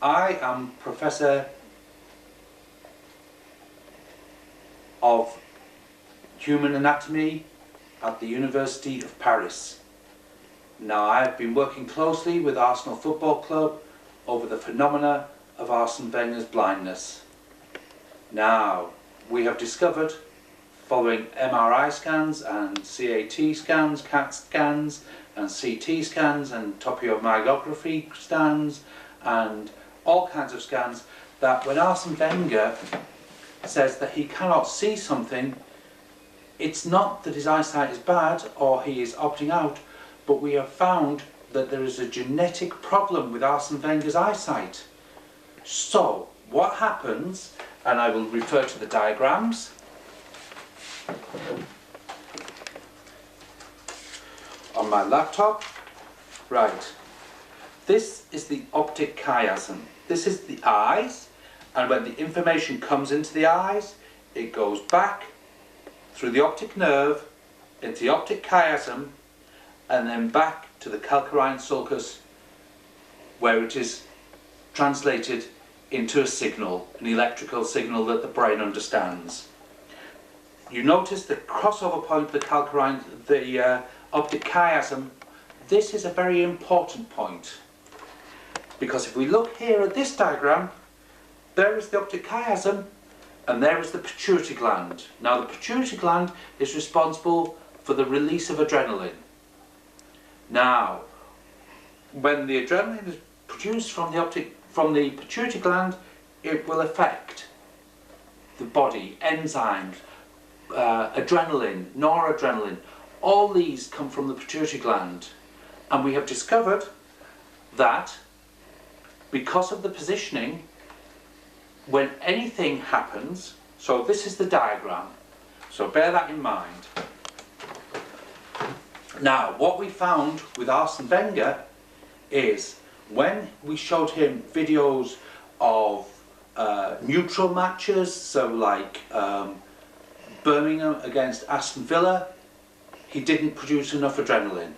I am Professor of Human Anatomy at the University of Paris. Now, I have been working closely with Arsenal Football Club over the phenomena of Arsene Wenger's blindness. Now, we have discovered, following MRI scans and CAT scans, CAT scans and CT scans and topomyography scans and all kinds of scans, that when Arsene Wenger says that he cannot see something, it's not that his eyesight is bad or he is opting out, but we have found that there is a genetic problem with Arsene Wenger's eyesight. So, what happens, and I will refer to the diagrams. On my laptop, right. This is the optic chiasm. This is the eyes, and when the information comes into the eyes, it goes back through the optic nerve, into the optic chiasm, and then back to the calcarine sulcus, where it is translated into a signal, an electrical signal that the brain understands. You notice the crossover point, the optic chiasm. This is a very important point, because if we look here at this diagram, there is the optic chiasm and there is the pituitary gland. Now, the pituitary gland is responsible for the release of adrenaline. Now, when the adrenaline is produced from the pituitary gland, it will affect the body, enzymes, adrenaline, noradrenaline. All these come from the pituitary gland, and we have discovered that because of the positioning, when anything happens, so this is the diagram, so bear that in mind. Now, what we found with Arsene Wenger is when we showed him videos of neutral matches, so like Birmingham against Aston Villa, he didn't produce enough adrenaline.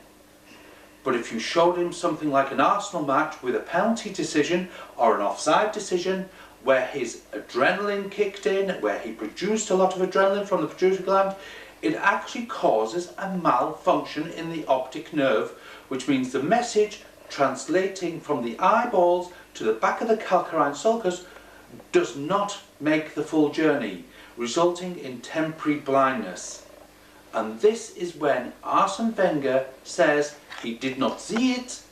But if you showed him something like an Arsenal match with a penalty decision or an offside decision, where his adrenaline kicked in, where he produced a lot of adrenaline from the pituitary gland, it actually causes a malfunction in the optic nerve, which means the message translating from the eyeballs to the back of the calcarine sulcus does not make the full journey, resulting in temporary blindness. And this is when Arsene Wenger says he did not see it.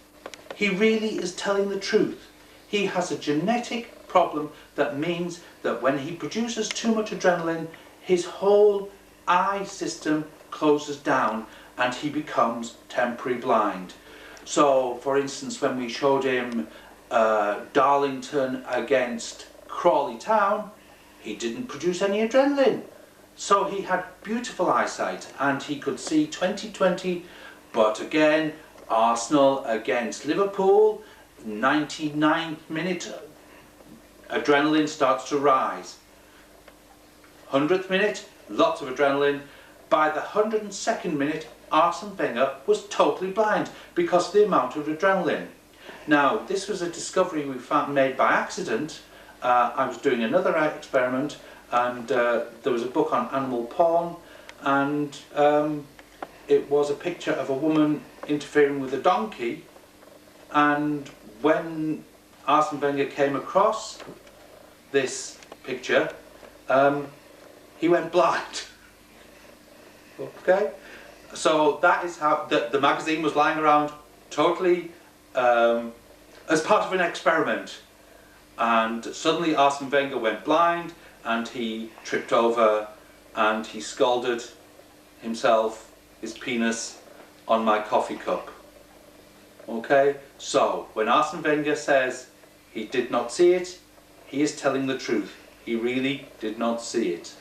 He really is telling the truth. He has a genetic problem that means that when he produces too much adrenaline, his whole eye system closes down and he becomes temporary blind. So, for instance, when we showed him Darlington against Crawley Town, he didn't produce any adrenaline. So he had beautiful eyesight and he could see 20/20, but again, Arsenal against Liverpool, 99th minute, adrenaline starts to rise. 100th minute, lots of adrenaline. By the 102nd minute, Arsene Wenger was totally blind because of the amount of adrenaline. Now, this was a discovery we made by accident. I was doing another experiment, and there was a book on animal porn, and it was a picture of a woman interfering with a donkey, and when Arsene Wenger came across this picture, he went blind. Okay? So that is how the magazine was lying around totally as part of an experiment. And suddenly Arsene Wenger went blind and he tripped over and he scalded himself, his penis, on my coffee cup. Okay? So, when Arsene Wenger says he did not see it, he is telling the truth. He really did not see it.